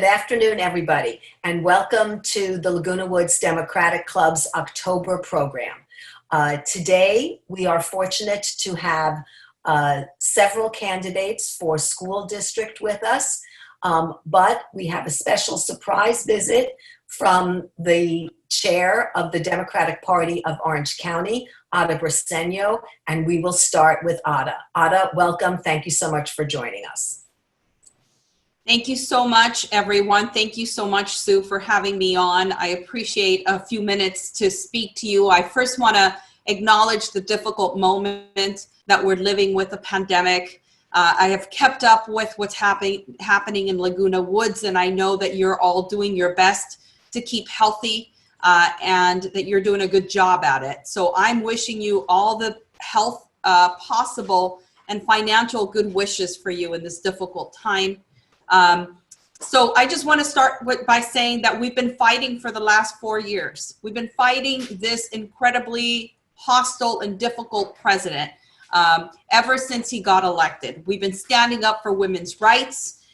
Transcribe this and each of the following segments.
Good afternoon, everybody, and welcome to the Laguna Woods Democratic Club's October program. Today, we are fortunate to have several candidates for school district with us, but we have a special surprise visit from the chair of the Democratic Party of Orange County, Ada Briseño, and we will start with Ada. Ada, welcome. Thank you so much for joining us. Thank you so much, everyone. Thank you so much, Sue, for having me on. I appreciate a few minutes to speak to you. I first want to acknowledge the difficult moment that we're living with the pandemic. I have kept up with what's happening in Laguna Woods, and I know that you're all doing your best to keep healthy and that you're doing a good job at it. So I'm wishing you all the health possible and financial good wishes for you in this difficult time. So I just want to start by saying that we've been fighting for the last 4 years. We've been fighting this incredibly hostile and difficult president ever since he got elected. We've been standing up for women's rights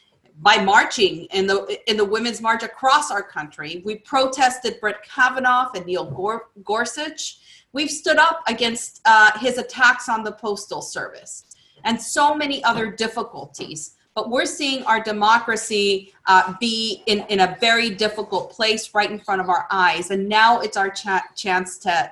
by marching in the Women's March across our country. We protested Brett Kavanaugh and Neil Gorsuch. We've stood up against his attacks on the Postal Service and so many other difficulties. But we're seeing our democracy be in a very difficult place right in front of our eyes. And now it's our chance to,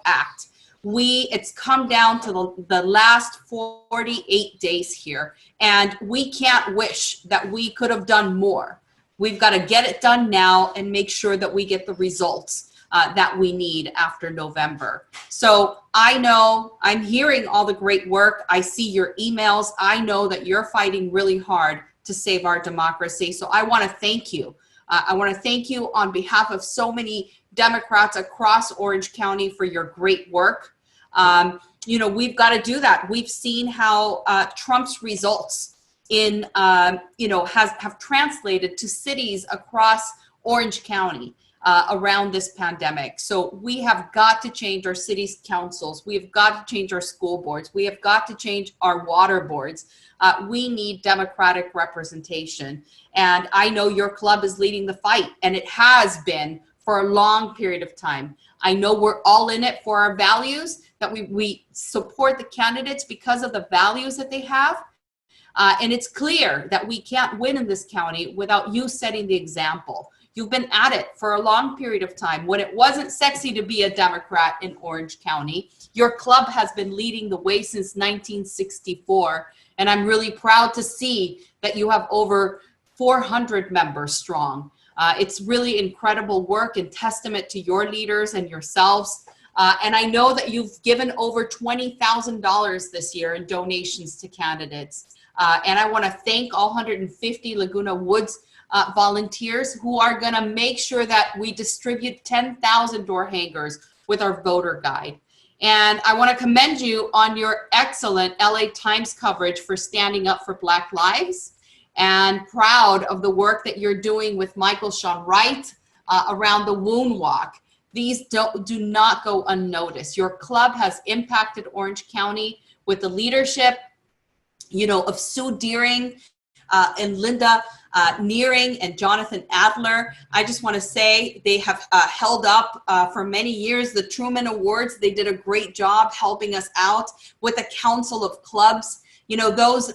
act. It's come down to the last 48 days here, and we can't wish that we could have done more. We've got to get it done now and make sure that we get the results that we need after November. So I know I'm hearing all the great work. I see your emails. I know that you're fighting really hard to save our democracy. So I want to thank you. I want to thank you on behalf of so many Democrats across Orange County for your great work. We've got to do that. We've seen how Trump's results have translated to cities across Orange County. Around this pandemic. So we have got to change our city's councils. We have got to change our school boards. We have got to change our water boards. We need democratic representation. And I know your club is leading the fight, and it has been for a long period of time. I know we're all in it for our values, that we support the candidates because of the values that they have. And it's clear that we can't win in this county without you setting the example. You've been at it for a long period of time. When it wasn't sexy to be a Democrat in Orange County, your club has been leading the way since 1964. And I'm really proud to see that you have over 400 members strong. It's really incredible work and testament to your leaders and yourselves. And I know that you've given over $20,000 this year in donations to candidates. And I want to thank all 150 Laguna Woods volunteers who are going to make sure that we distribute 10,000 door hangers with our voter guide. And I want to commend you on your excellent LA Times coverage for standing up for Black lives, and proud of the work that you're doing with Michael Sean Wright around the Wound Walk. These do not go unnoticed. Your club has impacted Orange County with the leadership, of Sue Deering and Linda Nearing and Jonathan Adler. I just want to say they have held up for many years the Truman Awards. They did a great job helping us out with the Council of Clubs. Those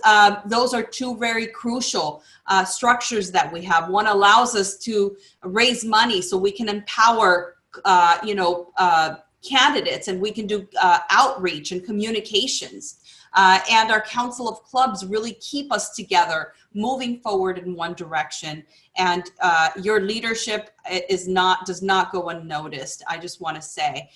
are two very crucial structures that we have. One allows us to raise money so we can empower candidates, and we can do outreach and communications. And our Council of Clubs really keep us together, moving forward in one direction. And your leadership does not go unnoticed. I just want to say,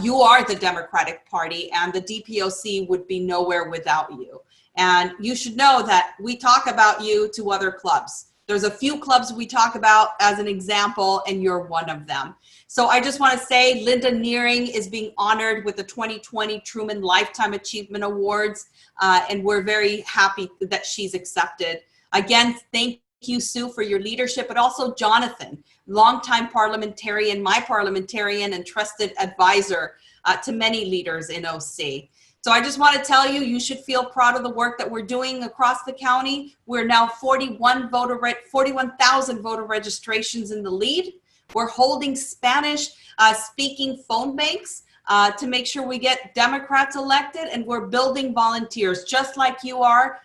you are the Democratic Party, and the DPOC would be nowhere without you. And you should know that we talk about you to other clubs. There's a few clubs we talk about as an example, and you're one of them. So I just want to say Linda Nearing is being honored with the 2020 Truman Lifetime Achievement Awards, and we're very happy that she's accepted. Again, thank you, Sue, for your leadership, but also Jonathan, longtime parliamentarian, my parliamentarian and trusted advisor to many leaders in OC. So I just want to tell you, you should feel proud of the work that we're doing across the county. We're now 41,000 voter registrations in the lead. We're holding Spanish speaking phone banks to make sure we get Democrats elected, and we're building volunteers just like you are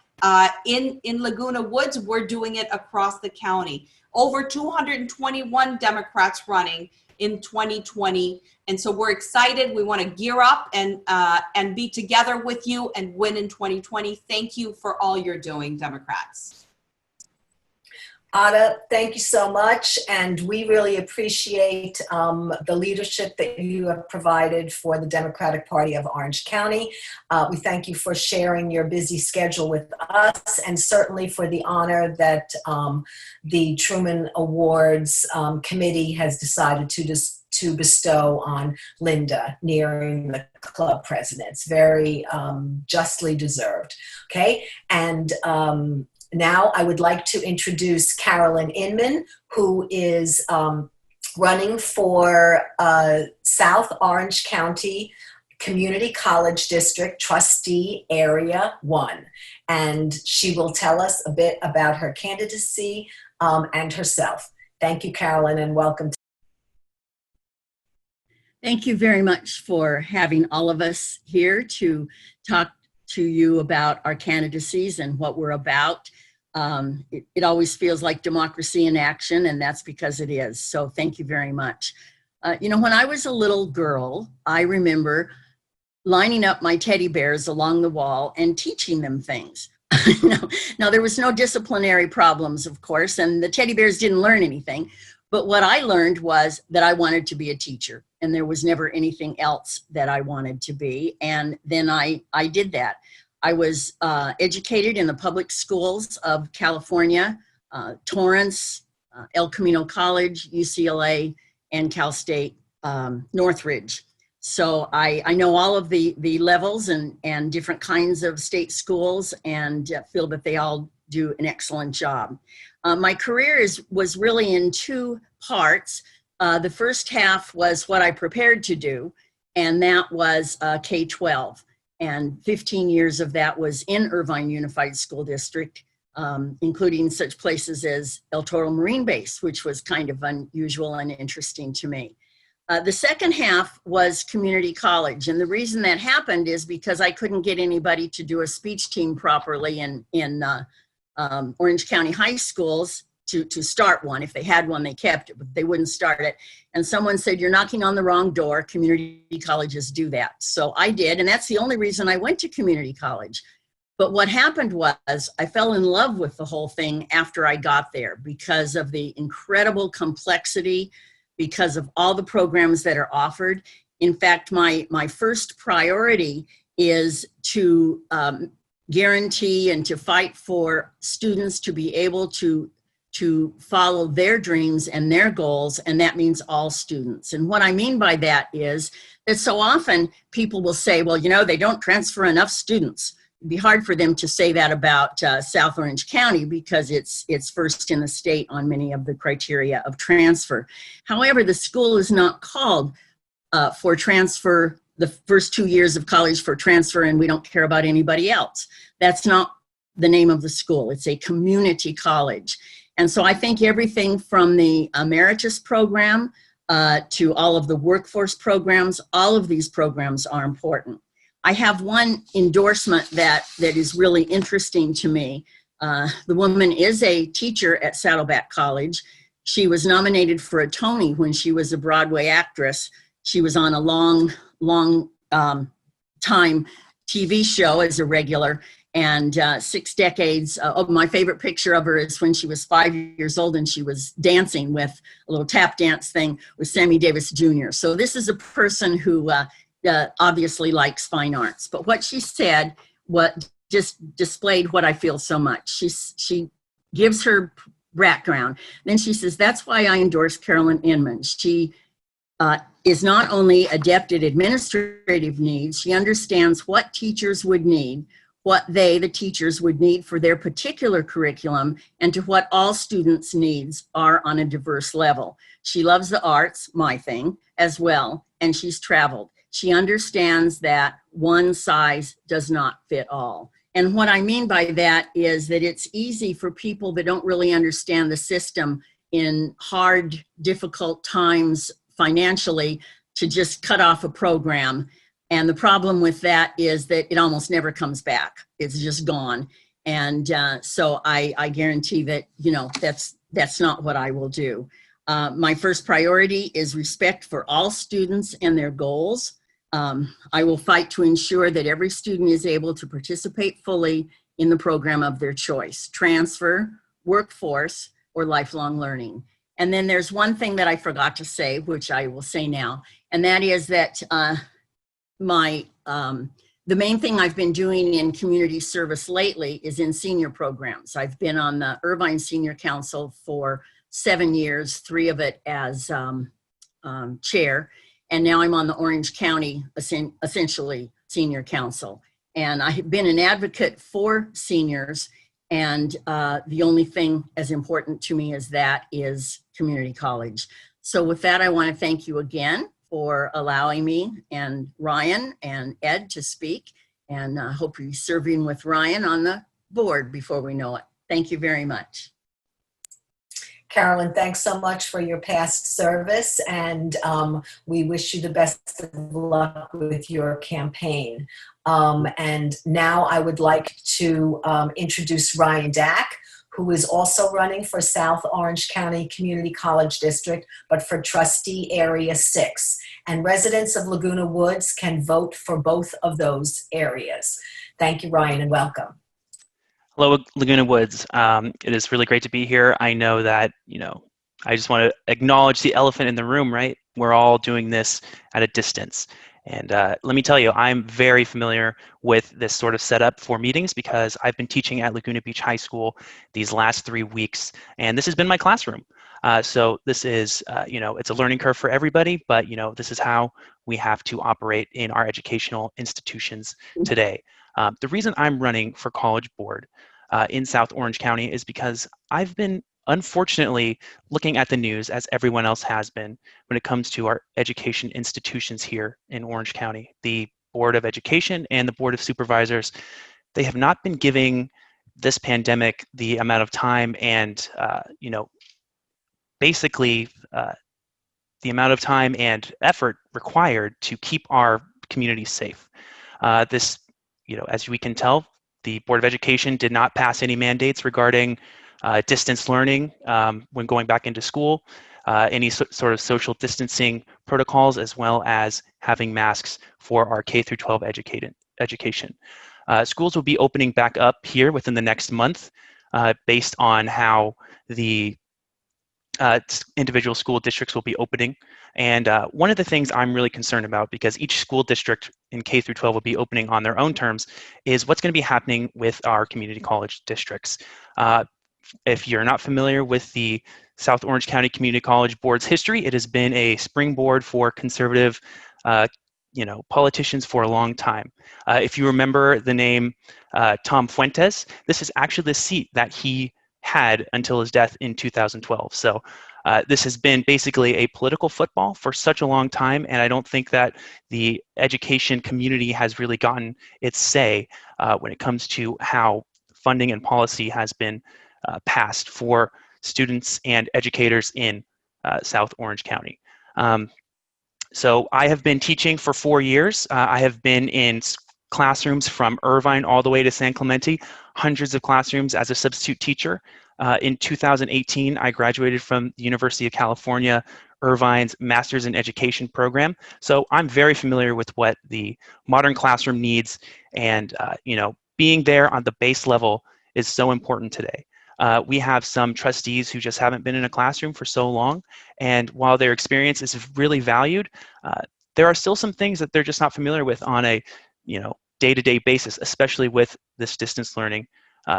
in Laguna Woods. We're doing it across the county. Over 221 Democrats running in 2020. And so we're excited. We want to gear up and be together with you and win in 2020. Thank you for all you're doing, Democrats. Ada, thank you so much. And we really appreciate the leadership that you have provided for the Democratic Party of Orange County. We thank you for sharing your busy schedule with us, and certainly for the honor that the Truman Awards Committee has decided to bestow on Linda, nearing the club president. It's very justly deserved. Okay, and now I would like to introduce Carolyn Inman, who is running for South Orange County Community College District Trustee Area 1. And she will tell us a bit about her candidacy and herself. Thank you, Carolyn, and welcome. Thank you very much for having all of us here to talk to you about our candidacies and what we're about. It always feels like democracy in action, and that's because it is. So thank you very much. You know, when I was a little girl, I remember lining up my teddy bears along the wall and teaching them things. Now, there was no disciplinary problems, of course, and the teddy bears didn't learn anything. But what I learned was that I wanted to be a teacher, and there was never anything else that I wanted to be. And then I did that. I was educated in the public schools of California, Torrance, El Camino College, UCLA, and Cal State Northridge. So I know all of the levels and different kinds of state schools, and feel that they all do an excellent job. My career was really in two parts. The first half was what I prepared to do, and that was K-12. And 15 years of that was in Irvine Unified School District, including such places as El Toro Marine Base, which was kind of unusual and interesting to me. The second half was community college. And the reason that happened is because I couldn't get anybody to do a speech team properly in Orange County high schools to start one. If they had one, they kept it, but they wouldn't start it. And someone said, "You're knocking on the wrong door. Community colleges do that." So I did, and that's the only reason I went to community college. But what happened was I fell in love with the whole thing after I got there because of the incredible complexity, because of all the programs that are offered. In fact, my first priority is to guarantee and to fight for students to be able to follow their dreams and their goals, and that means all students. And what I mean by that is that so often people will say, well, you know, they don't transfer enough students. It'd be hard for them to say that about South Orange County because it's first in the state on many of the criteria of transfer. However, the school is not called for transfer, the first 2 years of college for transfer, and we don't care about anybody else. That's not the name of the school. It's a community college. And so I think everything from the emeritus program to all of the workforce programs, all of these programs are important. I have one endorsement that is really interesting to me. The woman is a teacher at Saddleback College. She was nominated for a Tony when she was a Broadway actress. She was on a long time TV show as a regular, and 6 decades. My favorite picture of her is when she was 5 years old and she was dancing with a little tap dance thing with Sammy Davis Jr. So this is a person who obviously likes fine arts. But what she said, what just displayed what I feel so much. She gives her background. Then she says, that's why I endorse Carolyn Inman. She is not only adept at administrative needs, she understands what teachers would need, what the teachers would need for their particular curriculum, and to what all students' needs are on a diverse level. She loves the arts, my thing, as well, and she's traveled. She understands that one size does not fit all. And what I mean by that is that it's easy for people that don't really understand the system in hard, difficult times financially to just cut off a program. And the problem with that is that it almost never comes back. It's just gone. And so I guarantee that, you know, that's not what I will do. My first priority is respect for all students and their goals. I will fight to ensure that every student is able to participate fully in the program of their choice: transfer, workforce, or lifelong learning. And then there's one thing that I forgot to say, which I will say now, and that is that the main thing I've been doing in community service lately is in senior programs. I've been on the Irvine Senior Council for 7 years, 3 of it as chair. And now I'm on the Orange County, essentially, Senior Council. And I have been an advocate for seniors. And the only thing as important to me as that is community college. So with that, I want to thank you again for allowing me and Ryan and Ed to speak. And I hope you're serving with Ryan on the board before we know it. Thank you very much. Carolyn, thanks so much for your past service, and we wish you the best of luck with your campaign. And now I would like to introduce Ryan Dack, who is also running for South Orange County Community College District, but for Trustee Area 6. And residents of Laguna Woods can vote for both of those areas. Thank you, Ryan, and welcome. Hello, Laguna Woods. It is really great to be here. I know that, I just want to acknowledge the elephant in the room, right? We're all doing this at a distance. And let me tell you, I'm very familiar with this sort of setup for meetings because I've been teaching at Laguna Beach High School these last 3 weeks, and this has been my classroom. So this is, it's a learning curve for everybody, but, this is how we have to operate in our educational institutions today. The reason I'm running for college board in South Orange County is because I've been, unfortunately, looking at the news, as everyone else has been, when it comes to our education institutions here in Orange County. The Board of Education and the Board of Supervisors, they have not been giving this pandemic the amount of time and, basically the amount of time and effort required to keep our communities safe. This, as we can tell, the Board of Education did not pass any mandates regarding distance learning when going back into school, any sort of social distancing protocols, as well as having masks for our K through 12 education. Schools will be opening back up here within the next month based on how the individual school districts will be opening. And one of the things I'm really concerned about, because each school district in K through 12 will be opening on their own terms, is what's going to be happening with our community college districts. If you're not familiar with the South Orange County Community College Board's history, it has been a springboard for conservative politicians for a long time. If you remember the name Tom Fuentes, this is actually the seat that he had until his death in 2012. So this has been basically a political football for such a long time, and I don't think that the education community has really gotten its say when it comes to how funding and policy has been passed for students and educators in South Orange County. So I have been teaching for 4 years. I have been in classrooms from Irvine all the way to San Clemente, hundreds of classrooms as a substitute teacher. In 2018, I graduated from the University of California, Irvine's Master's in Education program. So I'm very familiar with what the modern classroom needs, and being there on the base level is so important today. We have some trustees who just haven't been in a classroom for so long, and while their experience is really valued, there are still some things that they're just not familiar with on a day-to-day basis, especially with this distance learning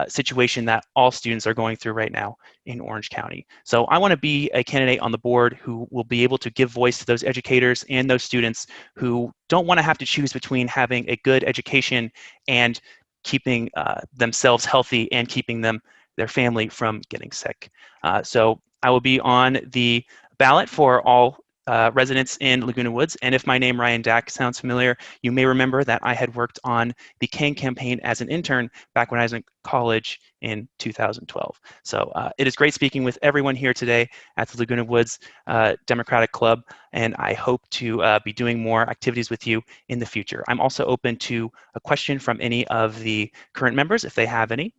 situation that all students are going through right now in Orange County. So I want to be a candidate on the board who will be able to give voice to those educators and those students who don't want to have to choose between having a good education and keeping themselves healthy and keeping their family from getting sick. So I will be on the ballot for all residents in Laguna Woods. And if my name, Ryan Dack, sounds familiar, you may remember that I had worked on the King campaign as an intern back when I was in college in 2012. So it is great speaking with everyone here today at the Laguna Woods Democratic Club, and I hope to be doing more activities with you in the future. I'm also open to a question from any of the current members if they have any.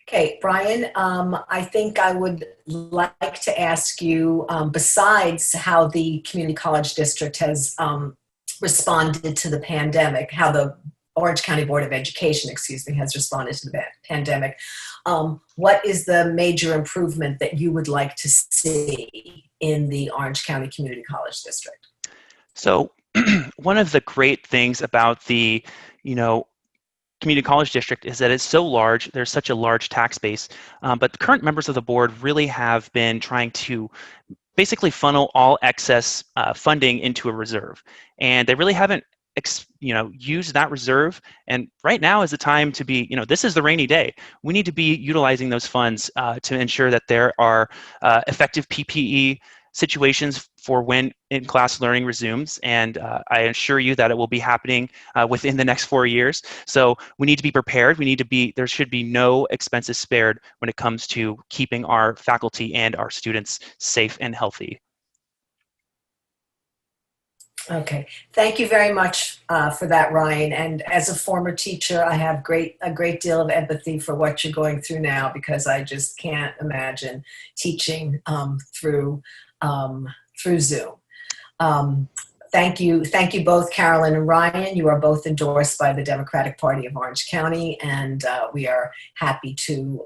Okay, Brian, I think I would like to ask you, besides how the Community College District has responded to the pandemic, how the Orange County Board of Education, excuse me, has responded to the pandemic, what is the major improvement that you would like to see in the Orange County Community College District? So one of the great things about the, community college district is that it's so large, there's such a large tax base, but the current members of the board really have been trying to basically funnel all excess funding into a reserve. And they really haven't used that reserve. And right now is the time to be, this is the rainy day. We need to be utilizing those funds to ensure that there are effective PPE situations for when in-class learning resumes, and I assure you that it will be happening within the next 4 years. So we need to be prepared. There should be no expenses spared when it comes to keeping our faculty and our students safe and healthy. Okay, thank you very much for that, Ryan. And as a former teacher, I have a great deal of empathy for what you're going through now, because I just can't imagine teaching through Zoom. Thank you both, Carolyn and Ryan. You are both endorsed by the Democratic Party of Orange County, and we are happy to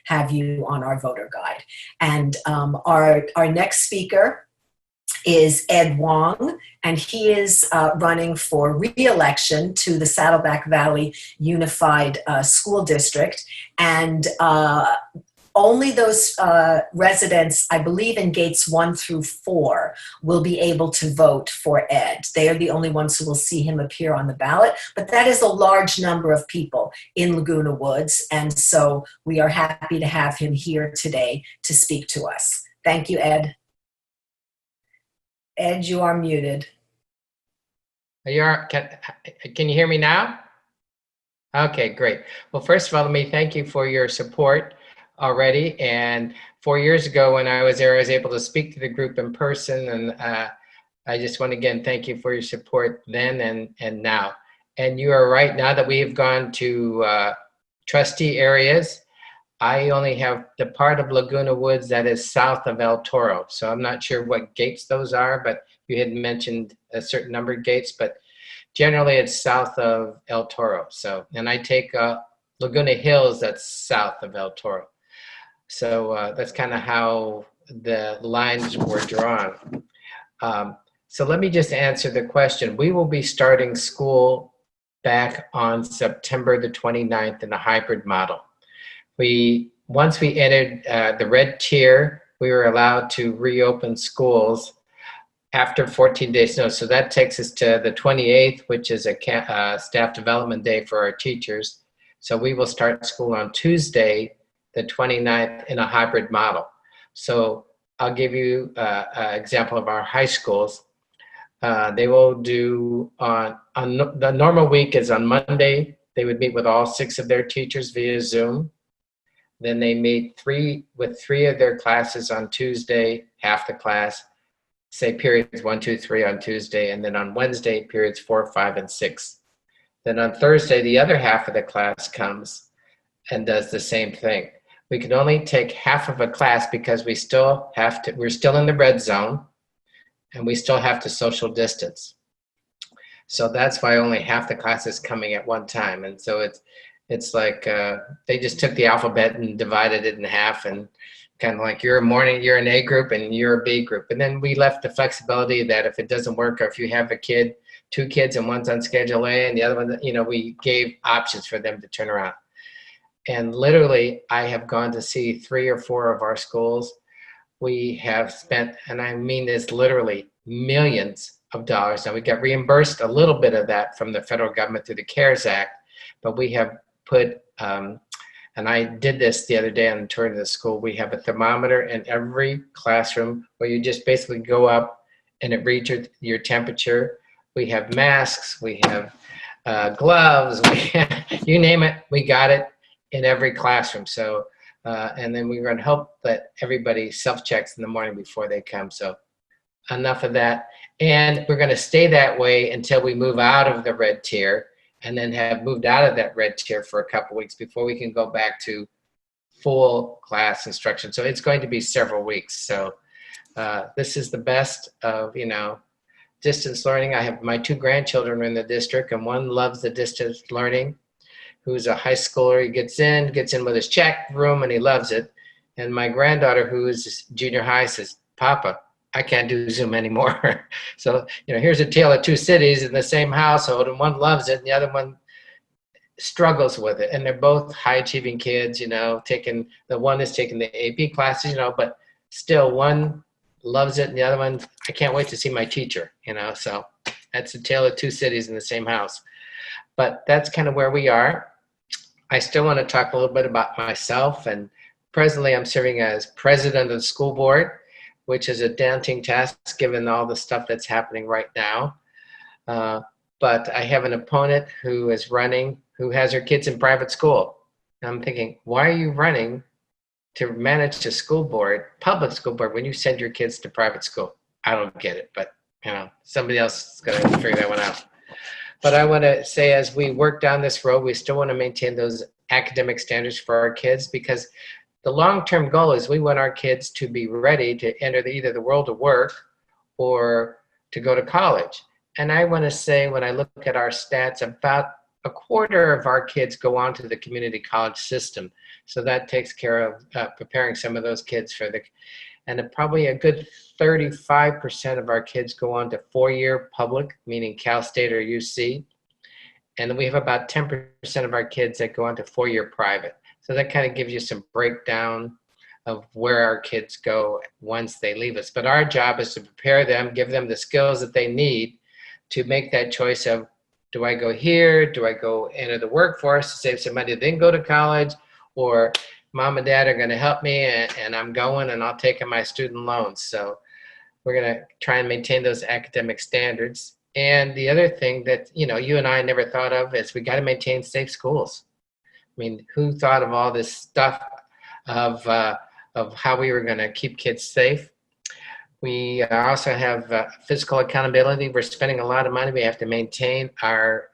have you on our voter guide. And our next speaker is Ed Wong, and he is running for re-election to the Saddleback Valley Unified School District. And only those residents, I believe in gates 1 through 4, will be able to vote for Ed. They are the only ones who will see him appear on the ballot, but that is a large number of people in Laguna Woods, and so we are happy to have him here today to speak to us. Thank you, Ed. Ed, you are muted. Can you hear me now? Okay, great. Well, first of all, let me thank you for your support already. And 4 years ago when I was there, I was able to speak to the group in person. And I just want to again thank you for your support then and now. And you are right, now that we have gone to trustee areas, I only have the part of Laguna Woods that is south of El Toro. So I'm not sure what gates those are, but you had mentioned a certain number of gates, but generally it's south of El Toro. So, and I take Laguna Hills, that's south of El Toro. So that's kind of how the lines were drawn. So let me just answer the question. We will be starting school back on September the 29th in a hybrid model. Once we entered the red tier, we were allowed to reopen schools after 14 days notice. So that takes us to the 28th, which is a staff development day for our teachers. So we will start school on Tuesday, the 29th, in a hybrid model. So I'll give you an example of our high schools. They will do on the normal week is on Monday. They would meet with all 6 of their teachers via Zoom. Then they meet with 3 of their classes on Tuesday, half the class, say periods 1, 2, 3 on Tuesday, and then on Wednesday, periods 4, 5, and 6. Then on Thursday, the other half of the class comes and does the same thing. We can only take half of a class because we're still in the red zone, and we still have to social distance. So that's why only half the class is coming at one time. And so it's like they just took the alphabet and divided it in half, and kind of like you're an A group and you're a B group. And then we left the flexibility that if it doesn't work, or if you have 2 kids and one's on schedule A and the other one, we gave options for them to turn around. And literally, I have gone to see 3 or 4 of our schools. We have spent, and I mean this literally, millions of dollars. Now we got reimbursed a little bit of that from the federal government through the CARES Act, but we have put an and I did this the other day on a tour to the school. We have a thermometer in every classroom where you just basically go up and it reads your temperature. We have masks, we have gloves, you name it, we got it in every classroom. So, and then we're going to help that everybody self-checks in the morning before they come. So enough of that. And we're going to stay that way until we move out of the red tier, and then have moved out of that red tier for a couple weeks before we can go back to full class instruction. So it's going to be several weeks. So this is the best of, distance learning. I have my 2 grandchildren in the district, and one loves the distance learning, who's a high schooler. He gets in with his check room, and he loves it. And my granddaughter, who is junior high, says, "Papa, I can't do Zoom anymore." So, here's a tale of 2 cities in the same household, and one loves it and the other one struggles with it. And they're both high achieving kids, the one is taking the AP classes, but still one loves it and the other one, I can't wait to see my teacher, so that's a tale of 2 cities in the same house. But that's kind of where we are. I still want to talk a little bit about myself, and presently I'm serving as president of the school board, which is a daunting task given all the stuff that's happening right now. But I have an opponent who is running, who has her kids in private school. And I'm thinking, why are you running to manage a school board, public school board, when you send your kids to private school? I don't get it, but somebody else is going to figure that one out. But I want to say, as we work down this road, we still want to maintain those academic standards for our kids, because the long-term goal is we want our kids to be ready to enter either the world of work or to go to college. And I want to say, when I look at our stats, about a quarter of our kids go on to the community college system. So that takes care of preparing some of those kids for and probably a good 35% of our kids go on to 4-year public, meaning Cal State or UC. And then we have about 10% of our kids that go on to 4-year private. So that kind of gives you some breakdown of where our kids go once they leave us. But our job is to prepare them, give them the skills that they need to make that choice of, do I go here? Do I go enter the workforce to save some money, then go to college? Or mom and dad are going to help me, and I'm going, and I'll take in my student loans. So we're going to try and maintain those academic standards. And the other thing that, you and I never thought of is we got to maintain safe schools. I mean, who thought of all this stuff of how we were going to keep kids safe? We also have fiscal accountability. We're spending a lot of money. We have to maintain our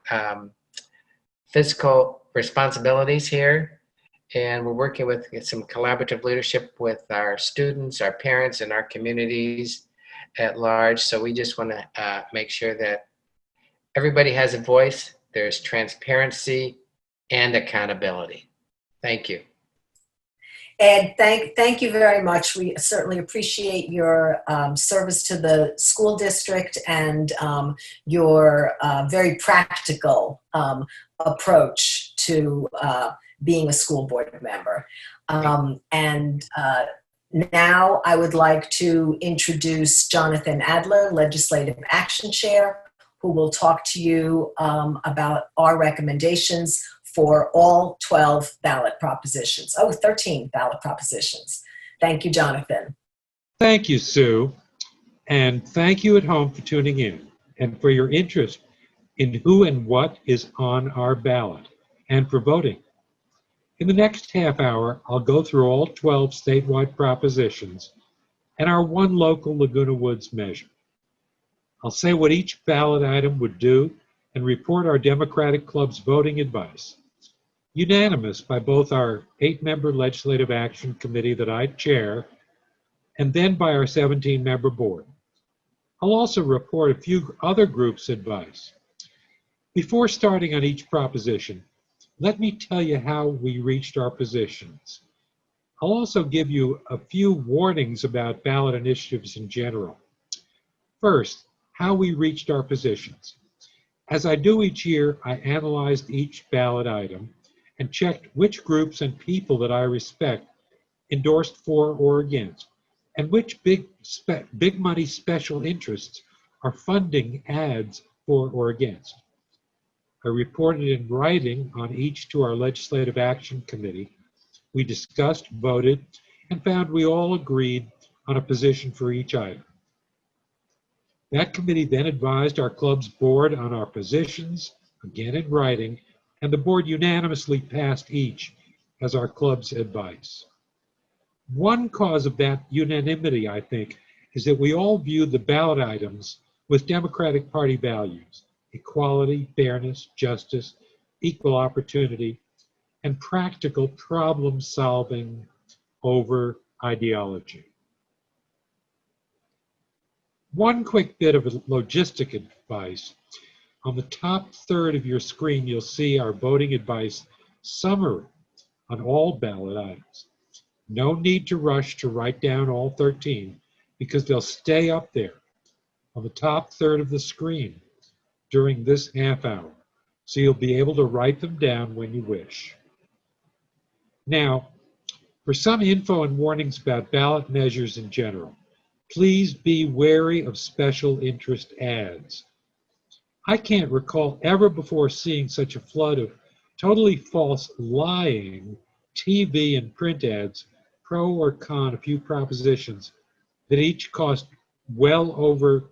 fiscal responsibilities here. And we're working with some collaborative leadership with our students, our parents, and our communities at large. So we just want to make sure that everybody has a voice. There's transparency and accountability. Thank you. Ed, thank you very much. We certainly appreciate your service to the school district and your very practical approach to being a school board member. Now I would like to introduce Jonathan Adler, Legislative Action Chair, who will talk to you about our recommendations for all 12 ballot propositions. 13 ballot propositions. Thank you, Jonathan. Thank you, Sue. And thank you at home for tuning in and for your interest in who and what is on our ballot and for voting. In the next half hour, I'll go through all 12 statewide propositions and our one local Laguna Woods measure. I'll say what each ballot item would do and report our Democratic Club's voting advice, unanimous by both our 8-member Legislative Action Committee that I chair, and then by our 17-member board. I'll also report a few other groups' advice. Before starting on each proposition, let me tell you how we reached our positions. I'll also give you a few warnings about ballot initiatives in general. First, how we reached our positions. As I do each year, I analyzed each ballot item and checked which groups and people that I respect endorsed for or against, and which big money special interests are funding ads for or against. I reported in writing on each to our Legislative Action Committee We discussed, voted, and found we all agreed on a position for each item. That committee then advised our club's board on our positions, again in writing, and the board unanimously passed each as our club's advice. One cause of that unanimity, I think, is that we all viewed the ballot items with Democratic Party values: equality, fairness, justice, equal opportunity, and practical problem solving over ideology. One quick bit of logistic advice. On the top third of your screen, you'll see our voting advice summary on all ballot items. No need to rush to write down all 13 because they'll stay up there on the top third of the screen during this half hour, so you'll be able to write them down when you wish. Now, for some info and warnings about ballot measures in general, please be wary of special interest ads. I can't recall ever before seeing such a flood of totally false, lying TV and print ads, pro or con a few propositions, that each cost well over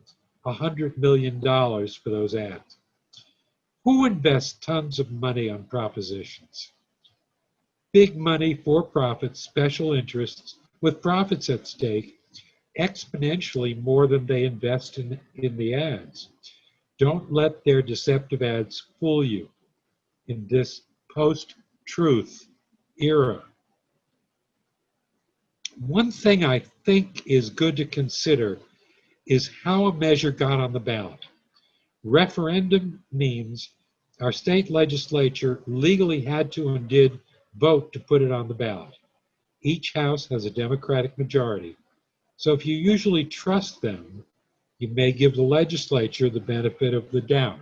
$100 million for those ads. Who invests tons of money on propositions? Big money, for-profit, special interests, with profits at stake, exponentially more than they invest in the ads. Don't let their deceptive ads fool you in this post-truth era. One thing I think is good to consider is how a measure got on the ballot. Referendum means our state legislature legally had to and did vote to put it on the ballot. Each house has a Democratic majority. So if you usually trust them, you may give the legislature the benefit of the doubt.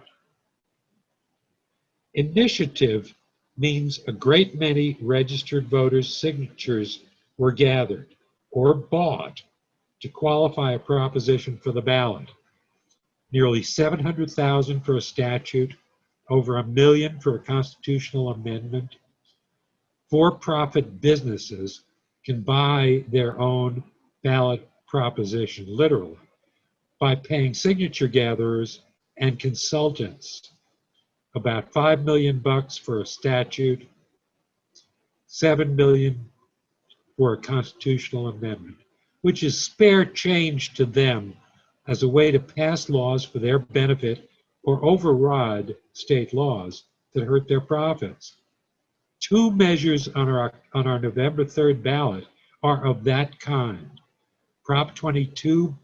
Initiative means a great many registered voters' signatures were gathered or bought to qualify a proposition for the ballot. Nearly 700,000 for a statute, over 1 million for a constitutional amendment. For-profit businesses can buy their own ballot proposition, literally, by paying signature gatherers and consultants about $5 million for a statute, $7 million for a constitutional amendment, which is spare change to them as a way to pass laws for their benefit or override state laws that hurt their profits. 2 measures on our November 3rd ballot are of that kind. Prop 22,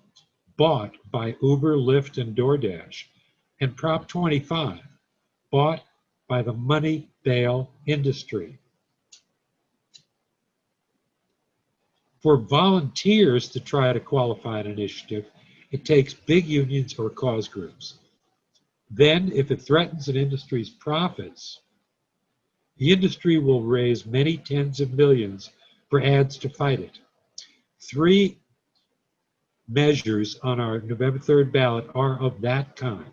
bought by Uber, Lyft, and DoorDash, and Prop 25, bought by the money bail industry. For volunteers to try to qualify an initiative, it takes big unions or cause groups. Then, if it threatens an industry's profits, the industry will raise many tens of millions for ads to fight it. 3 measures on our November 3rd ballot are of that kind.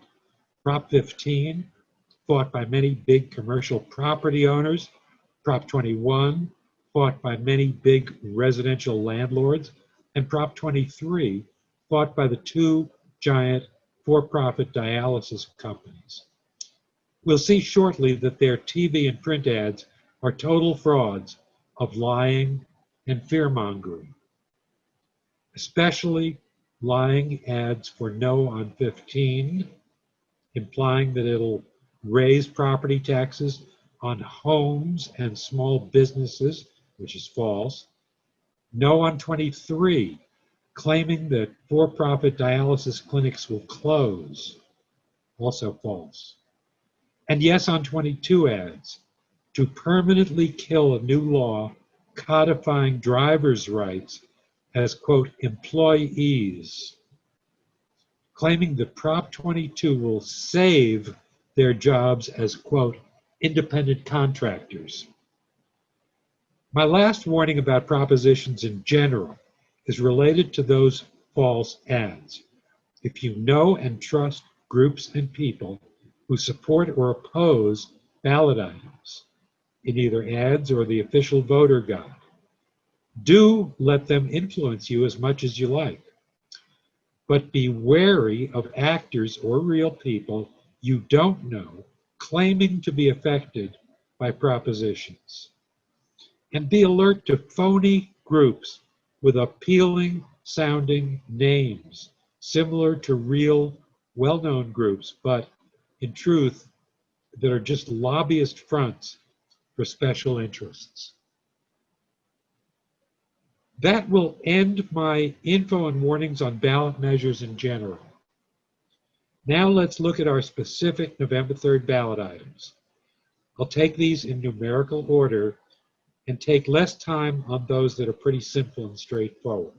Prop 15, fought by many big commercial property owners. Prop 21, fought by many big residential landlords. And Prop 23, fought by the 2 giant for-profit dialysis companies. We'll see shortly that their TV and print ads are total frauds of lying and fear-mongering, especially lying ads for no on 15, implying that it'll raise property taxes on homes and small businesses, which is false. No on 23, claiming that for-profit dialysis clinics will close, also false. And yes on 22 ads, to permanently kill a new law codifying drivers' rights as, quote, employees, claiming that Prop 22 will save their jobs as, quote, independent contractors. My last warning about propositions in general is related to those false ads. If you know and trust groups and people who support or oppose ballot items, in either ads or the official voter guide. Do let them influence you as much as you like, but be wary of actors or real people you don't know claiming to be affected by propositions. And be alert to phony groups with appealing sounding names, similar to real well-known groups, but in truth, that are just lobbyist fronts for special interests. That will end my info and warnings on ballot measures in general. Now let's look at our specific November 3rd ballot items. I'll take these in numerical order and take less time on those that are pretty simple and straightforward.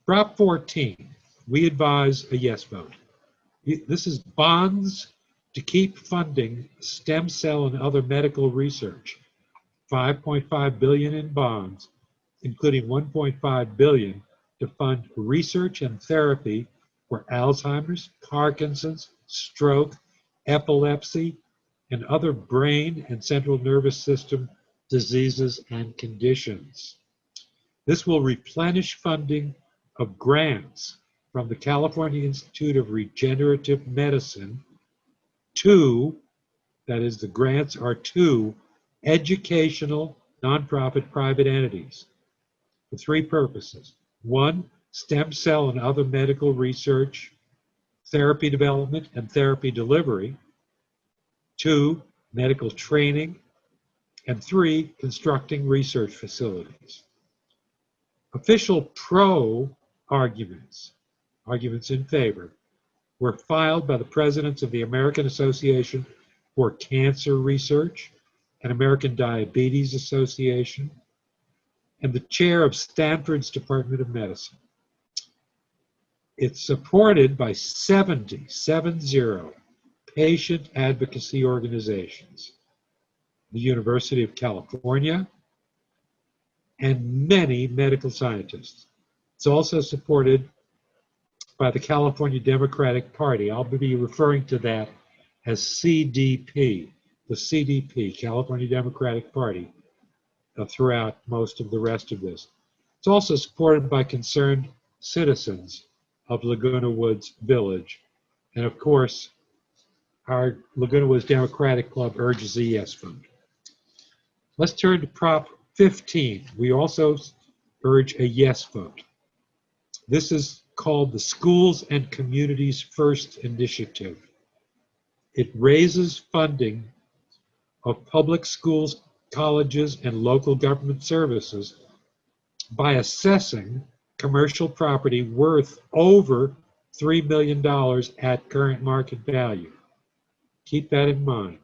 Prop 14, we advise a yes vote. This is bonds to keep funding stem cell and other medical research. 5.5 billion in bonds, including 1.5 billion to fund research and therapy for Alzheimer's, Parkinson's, stroke, epilepsy, and other brain and central nervous system diseases and conditions. This will replenish funding of grants from the California Institute of Regenerative Medicine to, that is, the grants are to educational nonprofit private entities for three purposes. One, stem cell and other medical research, therapy development and therapy delivery. Two, medical training. And three, constructing research facilities. Official pro arguments in favor, were filed by the presidents of the American Association for Cancer Research and American Diabetes Association, and the chair of Stanford's Department of Medicine. It's supported by 70 patient advocacy organizations, the University of California, and many medical scientists. It's also supported by the California Democratic Party. I'll be referring to that as CDP, the CDP, California Democratic Party, throughout most of the rest of this. It's also supported by concerned citizens of Laguna Woods Village. And of course, our Laguna Woods Democratic Club urges a yes vote. Let's turn to Prop 15. We also urge a yes vote. This is called the Schools and Communities First Initiative. It raises funding of public schools, colleges, and local government services by assessing commercial property worth over $3 million at current market value. Keep that in mind.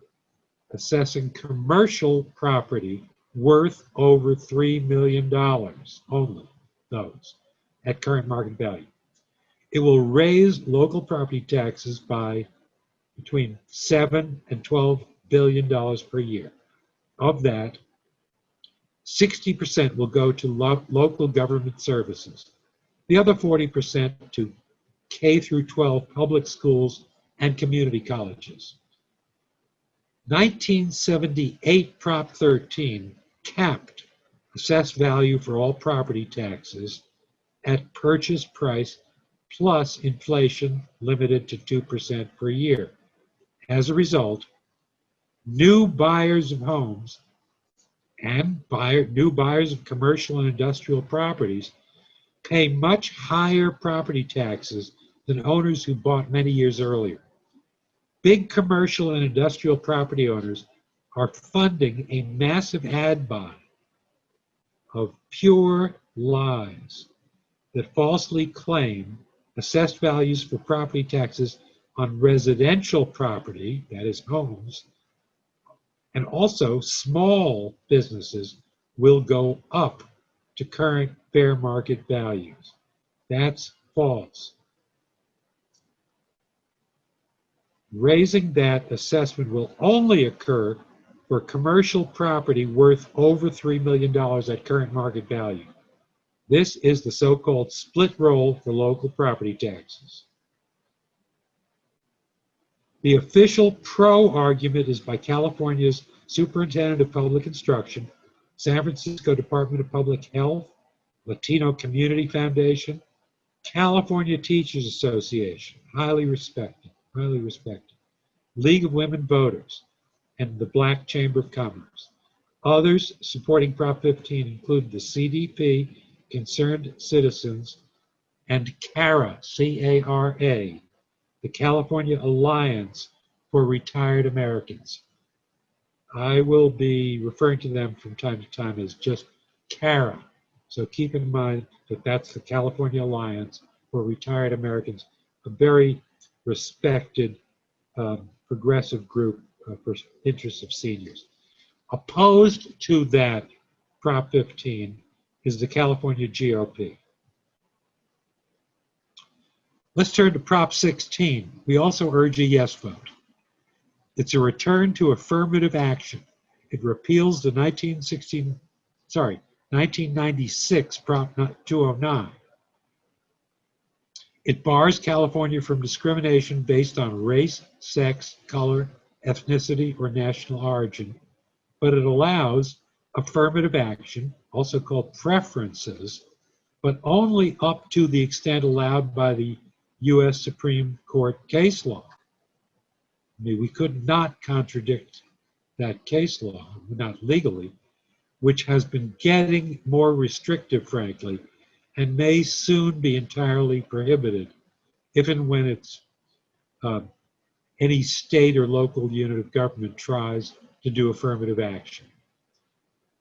Assessing commercial property worth over $3 million, only those, at current market value. It will raise local property taxes by between $7 and $12 billion per year. Of that, 60% will go to local government services. The other 40% to K through 12 public schools and community colleges. 1978 Prop 13 capped assessed value for all property taxes at purchase price plus inflation limited to 2% per year. As a result, new buyers of homes and new buyers of commercial and industrial properties pay much higher property taxes than owners who bought many years earlier. Big commercial and industrial property owners are funding a massive ad buy of pure lies that falsely claim assessed values for property taxes on residential property, that is homes, and also small businesses will go up to current fair market values. That's false. Raising that assessment will only occur for commercial property worth over $3 million at current market value. This is the so-called split roll for local property taxes. The official pro argument is by California's Superintendent of Public Instruction, San Francisco Department of Public Health, Latino Community Foundation, California Teachers Association, highly respected, League of Women Voters, and the Black Chamber of Commerce. Others supporting Prop 15 include the CDP, Concerned Citizens, and CARA, C-A-R-A, the California Alliance for Retired Americans. I will be referring to them from time to time as just CARA. So keep in mind that that's the California Alliance for Retired Americans, a very respected progressive group for interests of seniors. Opposed to that Prop 15 is the California GOP. Let's turn to Prop 16. We also urge a yes vote. It's a return to affirmative action. It repeals the 1996 Prop 209. It bars California from discrimination based on race, sex, color, ethnicity, or national origin, but it allows affirmative action, also called preferences, but only up to the extent allowed by the U.S. Supreme Court case law. I mean, we could not contradict that case law, not legally, which has been getting more restrictive, frankly, and may soon be entirely prohibited if and when it's any state or local unit of government tries to do affirmative action.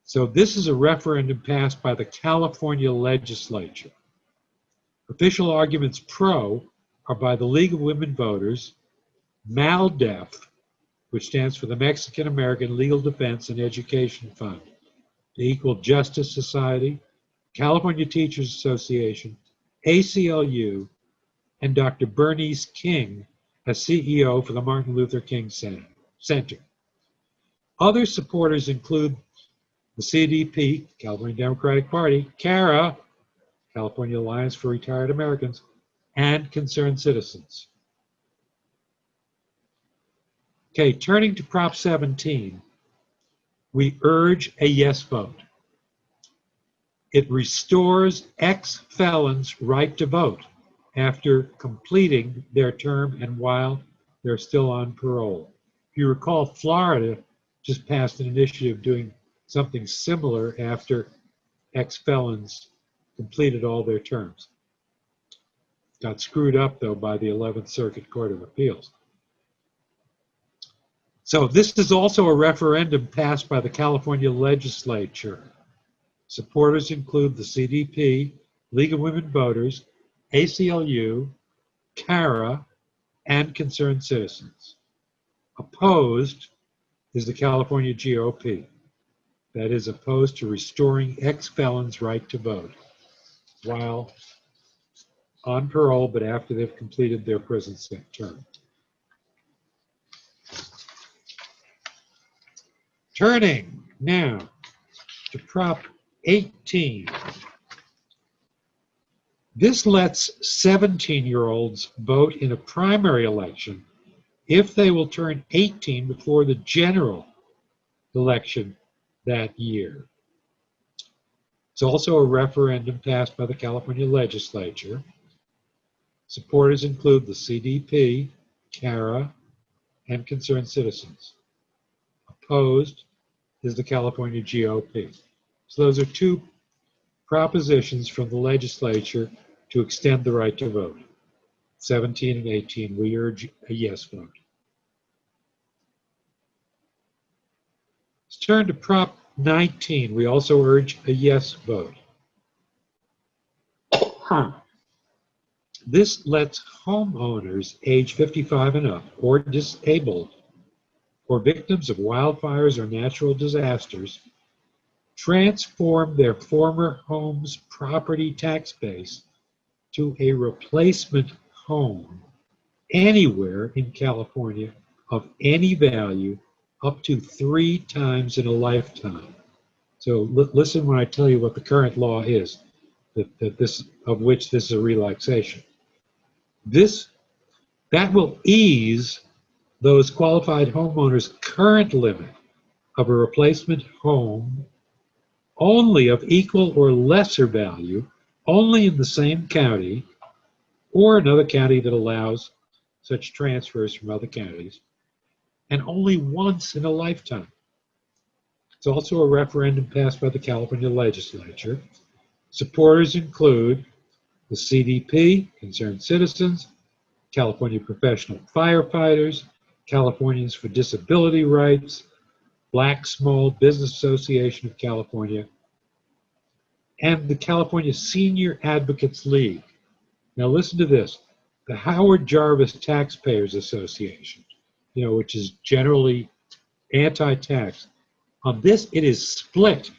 So this is a referendum passed by the California legislature. Official arguments pro are by the League of Women Voters, MALDEF, which stands for the Mexican American Legal Defense and Education Fund, the Equal Justice Society, California Teachers Association, ACLU, and Dr. Bernice King as CEO for the Martin Luther King Center. Other supporters include the CDP, California Democratic Party, CARA, California Alliance for Retired Americans, and Concerned Citizens. Okay, turning to Prop 17, we urge a yes vote. It restores ex-felons' right to vote after completing their term and while they're still on parole. If you recall, Florida just passed an initiative doing something similar after ex-felons completed all their terms. Got screwed up, though, by the 11th Circuit Court of Appeals. So this is also a referendum passed by the California legislature. Supporters include the CDP, League of Women Voters, ACLU, CARA, and Concerned Citizens. Opposed is the California GOP. That is opposed to restoring ex-felons' right to vote while on parole, but after they've completed their prison term. Turning now to Prop 18. This lets 17-year-olds vote in a primary election if they will turn 18 before the general election that year. It's also a referendum passed by the California legislature. Supporters include the CDP, CARA, and Concerned Citizens. Opposed is the California GOP. So those are two propositions from the legislature to extend the right to vote. 17 and 18, we urge a yes vote. Let's turn to Prop 19. We also urge a yes vote. This lets homeowners age 55 and up or disabled or victims of wildfires or natural disasters transform their former home's property tax base to a replacement home anywhere in California of any value up to 3 times in a lifetime. So listen when I tell you what the current law is, of which this is a relaxation. That will ease those qualified homeowners' current limit of a replacement home only of equal or lesser value, only in the same county or another county that allows such transfers from other counties, and only once in a lifetime. It's also a referendum passed by the California legislature. Supporters include the CDP, Concerned Citizens, California Professional Firefighters, Californians for Disability Rights, Black Small Business Association of California, and the California Senior Advocates League. Now listen to this. The Howard Jarvis Taxpayers Association, which is generally anti-tax. On this, it is split.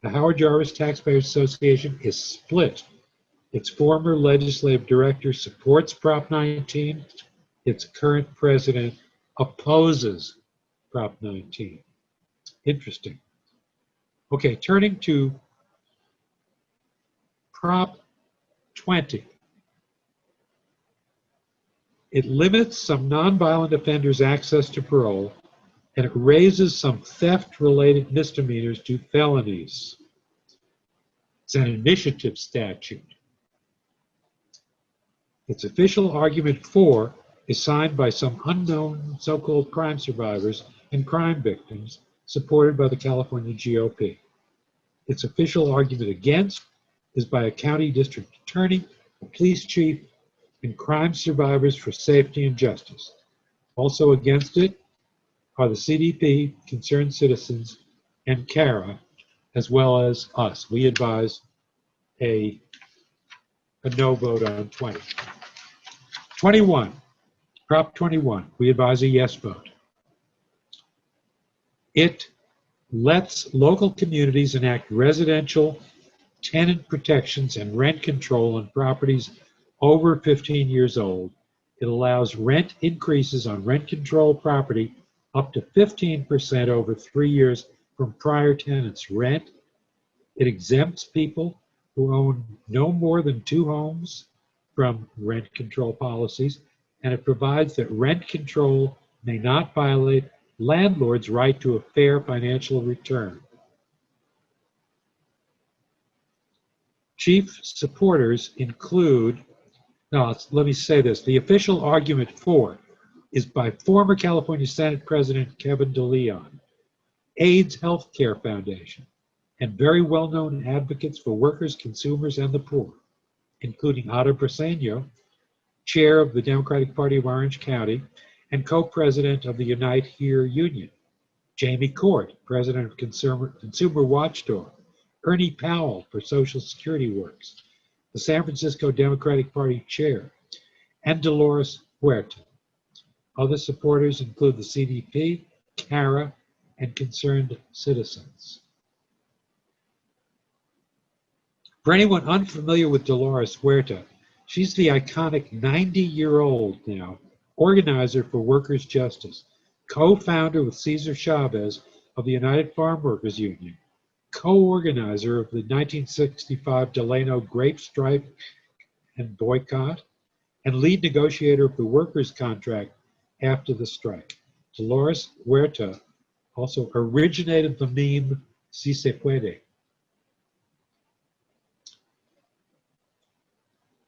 The Howard Jarvis Taxpayers Association is split. Its former legislative director supports Prop 19. Its current president opposes Prop 19. Interesting. Okay, turning to Prop 20. It limits some nonviolent offenders' access to parole, and it raises some theft-related misdemeanors to felonies. It's an initiative statute. Its official argument for is signed by some unknown so-called crime survivors and crime victims supported by the California GOP. Its official argument against is by a county district attorney, a police chief, and crime survivors for safety and justice. Also against it are the CDP, Concerned Citizens, and CARA, as well as us. We advise a no vote on 20. 21, Prop 21, we advise a yes vote. It lets local communities enact residential tenant protections and rent control on properties over 15 years old. It allows rent increases on rent control property up to 15% over 3 years from prior tenants' rent. It exempts people who own no more than 2 homes from rent control policies, and it provides that rent control may not violate landlords' right to a fair financial return. Chief supporters include, let me say this, the official argument for is by former California Senate President Kevin DeLeon, AIDS Healthcare Foundation, and very well-known advocates for workers, consumers, and the poor, including Otto Briseno, chair of the Democratic Party of Orange County and co-president of the Unite Here Union, Jamie Court, president of Consumer Watchdog, Ernie Powell for Social Security Works, the San Francisco Democratic Party chair, and Dolores Huerta. Other supporters include the CDP, CARA, and Concerned Citizens. For anyone unfamiliar with Dolores Huerta, she's the iconic 90-year-old now organizer for workers' justice, co-founder with Cesar Chavez of the United Farm Workers Union, co-organizer of the 1965 Delano grape strike and boycott, and lead negotiator of the workers' contract after the strike. Dolores Huerta also originated the meme Si se puede.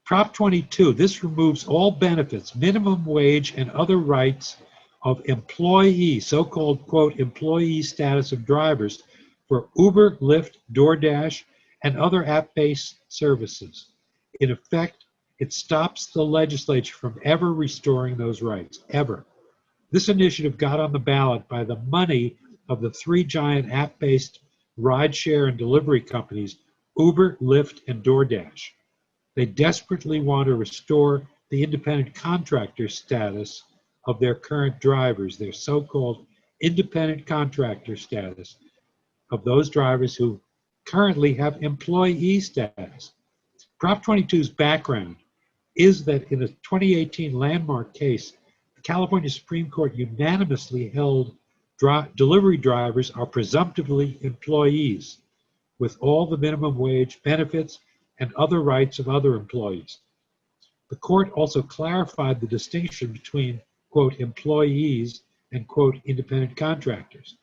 Prop 22, this removes all benefits, minimum wage, and other rights of employees, so-called, quote, employee status of drivers for Uber, Lyft, DoorDash, and other app-based services. In effect, it stops the legislature from ever restoring those rights, ever. This initiative got on the ballot by the money of the 3 giant app-based rideshare and delivery companies, Uber, Lyft, and DoorDash. They desperately want to restore the independent contractor status of their current drivers, their so-called independent contractor status of those drivers who currently have employee status. Prop 22's background is that in a 2018 landmark case, the California Supreme Court unanimously held delivery drivers are presumptively employees with all the minimum wage benefits and other rights of other employees. The court also clarified the distinction between quote, employees and, quote, independent contractors.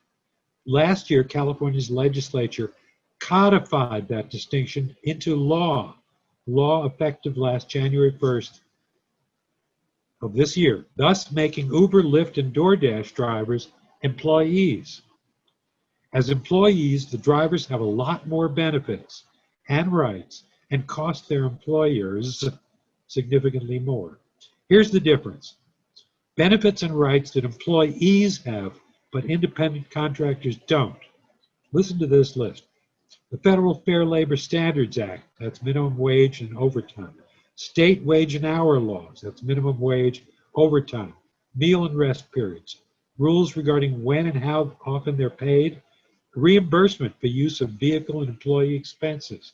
Last year, California's legislature codified that distinction into law effective last January 1st of this year, thus making Uber, Lyft, and DoorDash drivers employees. As employees, the drivers have a lot more benefits and rights and cost their employers significantly more. Here's the difference. Benefits and rights that employees have, but independent contractors don't. Listen to this list. The Federal Fair Labor Standards Act, that's minimum wage and overtime. State wage and hour laws, that's minimum wage, overtime, meal and rest periods, rules regarding when and how often they're paid, reimbursement for use of vehicle and employee expenses,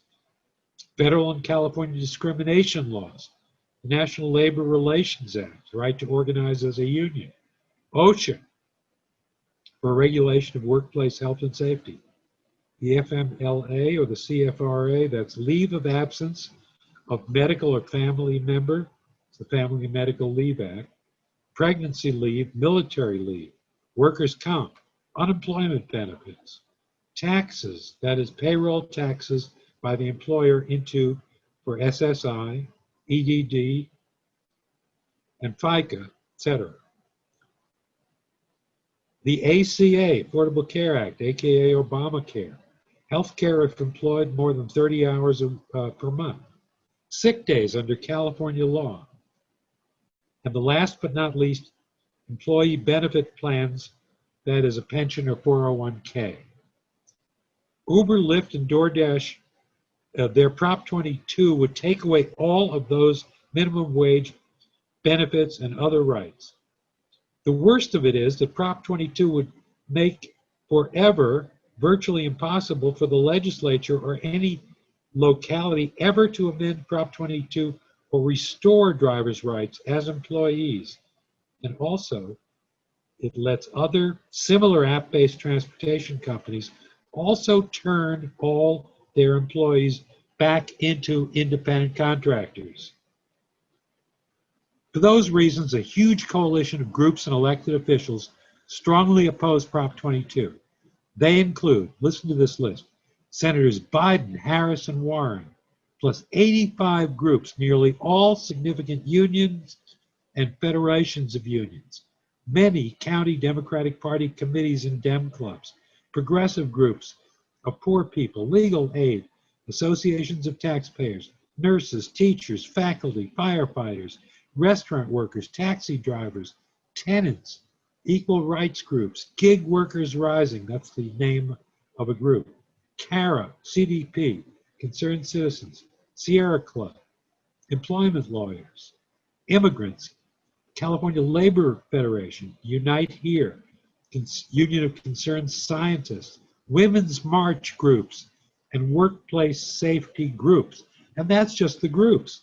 federal and California discrimination laws, the National Labor Relations Act, the right to organize as a union, OSHA for regulation of workplace health and safety, the FMLA or the CFRA, that's leave of absence of medical or family member, it's the Family and Medical Leave Act, pregnancy leave, military leave, workers' comp, unemployment benefits, taxes, that is payroll taxes by the employer into for SSI, EDD, and FICA, etc. The ACA, Affordable Care Act, aka Obamacare, health care if employed more than 30 hours per month, sick days under California law, and the last but not least, employee benefit plans, that is a pension or 401k. Uber, Lyft, and DoorDash, their Prop 22 would take away all of those minimum wage benefits and other rights. The worst of it is that Prop 22 would make forever virtually impossible for the legislature or any locality ever to amend Prop 22 or restore drivers' rights as employees. And also, it lets other similar app-based transportation companies also turn all their employees back into independent contractors. For those reasons, a huge coalition of groups and elected officials strongly oppose Prop 22. They include, listen to this list, Senators Biden, Harris, and Warren, plus 85 groups, nearly all significant unions and federations of unions, many county Democratic Party committees and Dem clubs, progressive groups of poor people, legal aid, associations of taxpayers, nurses, teachers, faculty, firefighters, restaurant workers, taxi drivers, tenants, equal rights groups, Gig Workers Rising, that's the name of a group, CARA, CDP, Concerned Citizens, Sierra Club, employment lawyers, immigrants, California Labor Federation, Unite Here, Union of Concerned Scientists, women's march groups, and workplace safety groups. And that's just the groups.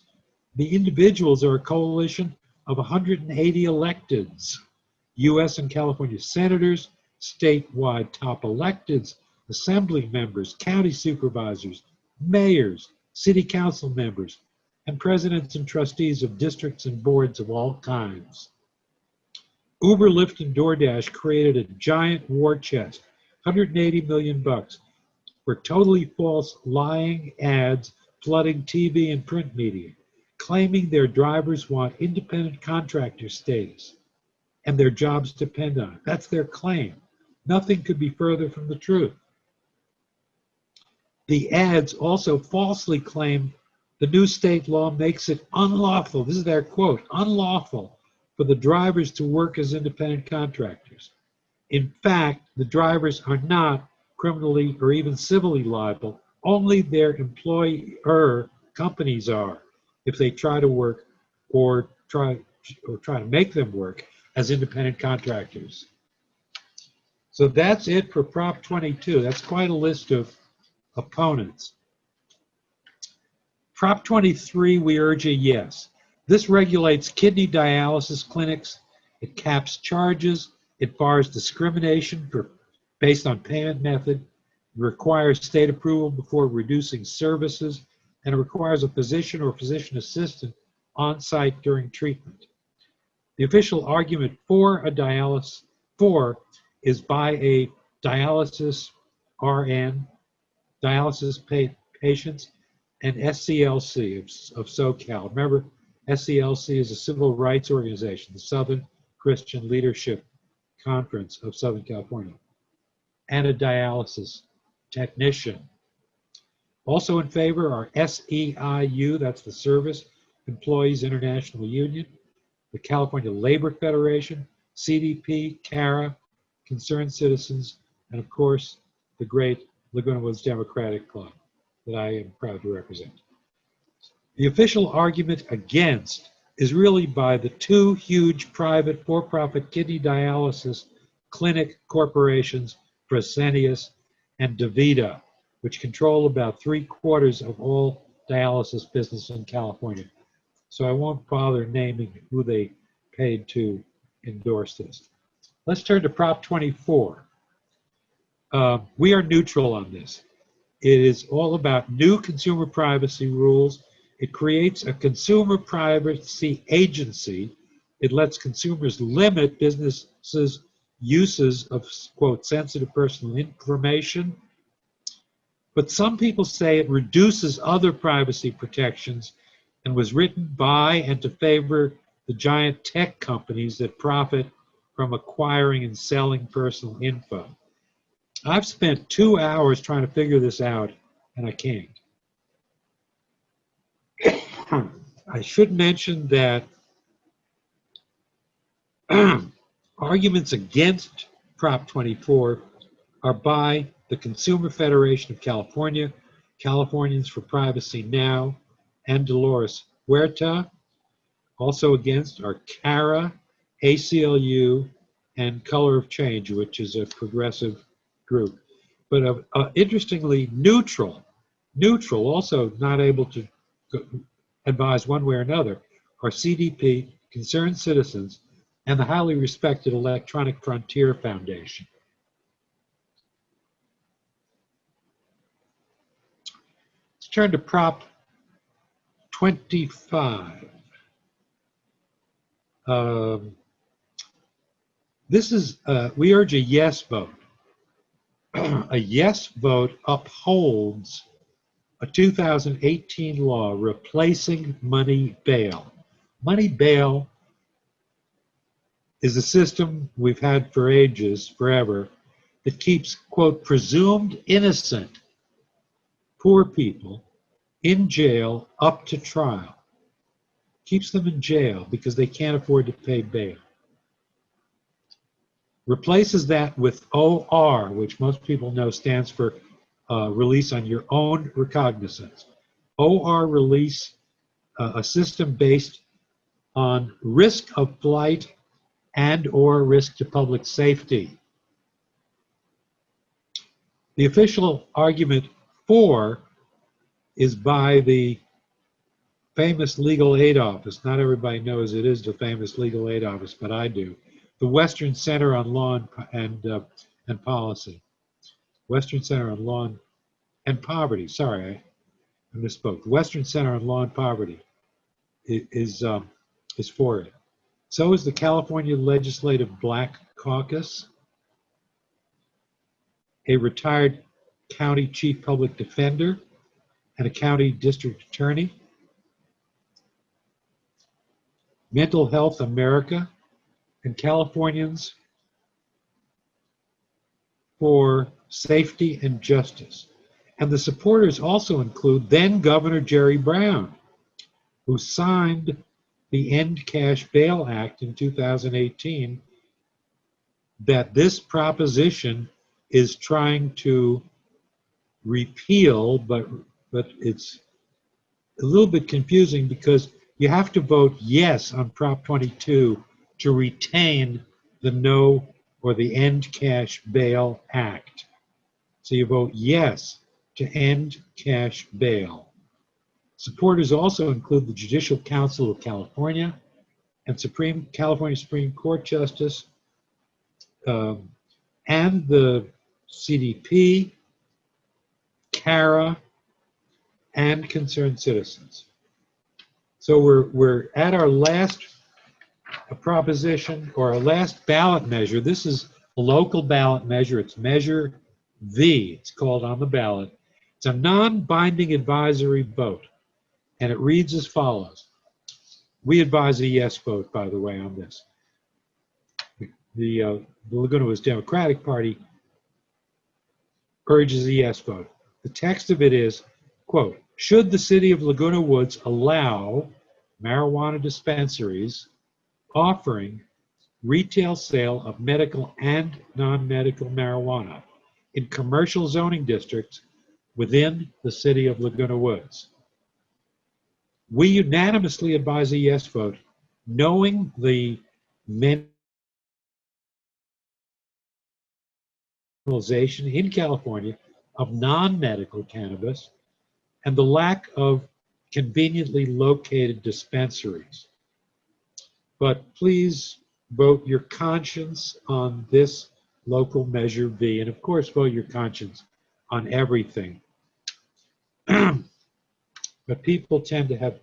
The individuals are a coalition of 180 electeds, U.S. and California senators, statewide top electeds, assembly members, county supervisors, mayors, city council members, and presidents and trustees of districts and boards of all kinds. Uber, Lyft, and DoorDash created a giant war chest, $180 million, for totally false, lying ads flooding TV and print media, claiming their drivers want independent contractor status and their jobs depend on it. That's their claim. Nothing could be further from the truth. The ads also falsely claim the new state law makes it unlawful, this is their quote, unlawful for the drivers to work as independent contractors. In fact, the drivers are not criminally or even civilly liable, only their employer companies are if they try to work or try to make them work as independent contractors. So that's it for Prop 22. That's quite a list of opponents. Prop 23, we urge a yes. This regulates kidney dialysis clinics. It caps charges. It bars discrimination based on payment method. It requires state approval before reducing services. And it requires a physician or physician assistant on site during treatment. The official argument for is by a dialysis RN, patients, and SCLC of SoCal. Remember, SCLC is a civil rights organization, the Southern Christian Leadership Conference of Southern California, and a dialysis technician. Also in favor are SEIU, that's the Service Employees International Union, the California Labor Federation, CDP, CARA, Concerned Citizens, and of course, the great Laguna Woods Democratic Club that I am proud to represent. The official argument against is really by the two huge private for-profit kidney dialysis clinic corporations, Fresenius and DaVita, which control about 3/4 of all dialysis business in California. So I won't bother naming who they paid to endorse this. Let's turn to Prop 24. We are neutral on this. It is all about new consumer privacy rules. It creates a consumer privacy agency. It lets consumers limit businesses' uses of, quote, sensitive personal information. But some people say it reduces other privacy protections and was written by and to favor the giant tech companies that profit from acquiring and selling personal info. I've spent 2 hours trying to figure this out, and I can't. I should mention that arguments against Prop 24 are by the Consumer Federation of California, Californians for Privacy Now, and Dolores Huerta. Also against are CARA, ACLU, and Color of Change, which is a progressive group. But interestingly, neutral, also not able to advise one way or another, are CDP, Concerned Citizens, and the highly respected Electronic Frontier Foundation. Let's turn to Prop 25. This is, we urge a yes vote. A yes vote upholds a 2018 law replacing money bail. Money bail is a system we've had for ages, forever, that keeps, quote, presumed innocent poor people in jail up to trial. Keeps them in jail because they can't afford to pay bail. Replaces that with OR, which most people know stands for release on your own recognizance. OR release, a system based on risk of flight and or risk to public safety. The official argument for is by the famous legal aid office. Not everybody knows it is the famous legal aid office, but I do. The Western Center on Law and Policy. Western Center on Law and Poverty. Sorry, I misspoke. The Western Center on Law and Poverty is for it. So is the California Legislative Black Caucus, a retired county chief public defender, and a county district attorney. Mental Health America, and Californians for Safety and Justice. And the supporters also include then Governor Jerry Brown, who signed the End Cash Bail Act in 2018, that this proposition is trying to repeal, but it's a little bit confusing because you have to vote yes on Prop 22 to retain the No or the End Cash Bail Act. So you vote yes to end cash bail. Supporters also include the Judicial Council of California and California Supreme Court Justice and the CDP, CARA, and Concerned Citizens. So we're at our last a proposition or a last ballot measure. This is a local ballot measure. It's Measure V. It's called on the ballot. It's a non-binding advisory vote, and it reads as follows. We advise a yes vote, by the way, on this. The Laguna Woods Democratic Party urges a yes vote. The text of it is, quote, should the city of Laguna Woods allow marijuana dispensaries offering retail sale of medical and non-medical marijuana in commercial zoning districts within the city of Laguna Woods? We unanimously advise a yes vote, knowing the legalization in California of non-medical cannabis and the lack of conveniently located dispensaries. But please vote your conscience on this local Measure V, and of course vote your conscience on everything. But people tend to have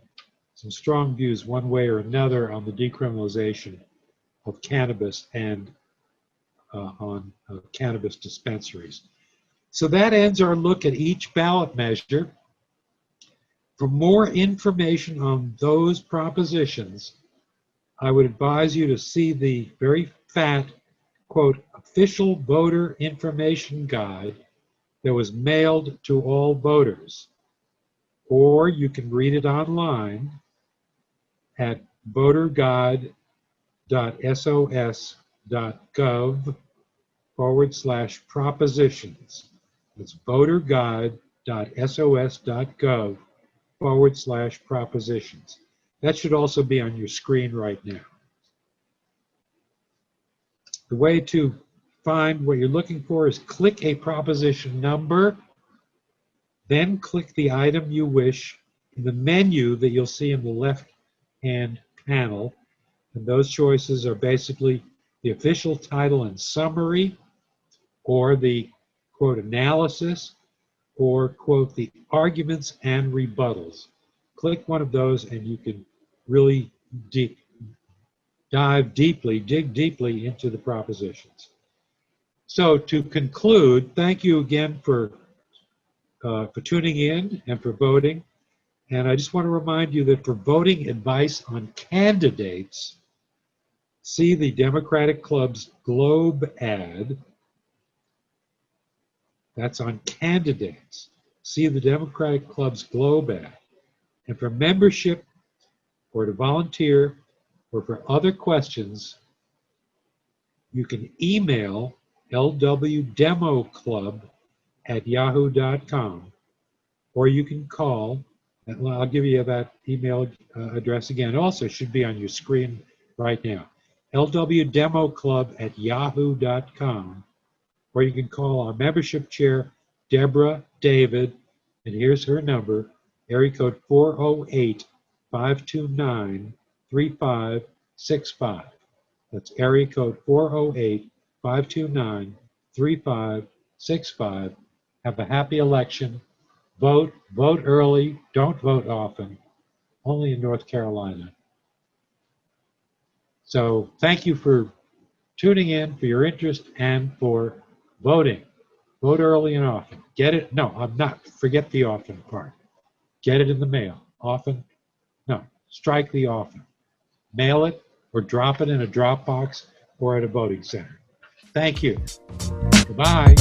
some strong views one way or another on the decriminalization of cannabis and on cannabis dispensaries. So that ends our look at each ballot measure. For more information on those propositions, I would advise you to see the very fat, quote, official voter information guide that was mailed to all voters. Or you can read it online at voterguide.sos.gov/propositions. It's voterguide.sos.gov/propositions. That should also be on your screen right now. The way to find what you're looking for is click a proposition number, then click the item you wish in the menu that you'll see in the left-hand panel. And those choices are basically the official title and summary, or the, quote, analysis, or, quote, the arguments and rebuttals. Click one of those and you can really dig deeply into the propositions. So to conclude, thank you again for tuning in and for voting. And I just want to remind you that for voting advice on candidates, see the Democratic Club's Globe ad. That's on candidates. See the Democratic Club's Globe ad. And for membership or to volunteer or for other questions, you can email lwdemoclub@yahoo.com, or you can call, and I'll give you that email address again. Also should be on your screen right now. lwdemoclub@yahoo.com, or you can call our membership chair, Deborah David, and here's her number, area code 408-529-3565. That's area code 408-529-3565. Have a happy election. Vote early, don't vote often, only in North Carolina. So thank you for tuning in, for your interest, and for voting. Vote early and often. Get it? No, I'm not. Forget the often part. Get it in the mail. Often? No. Strike the often. Mail it or drop it in a drop box or at a voting center. Thank you. Goodbye.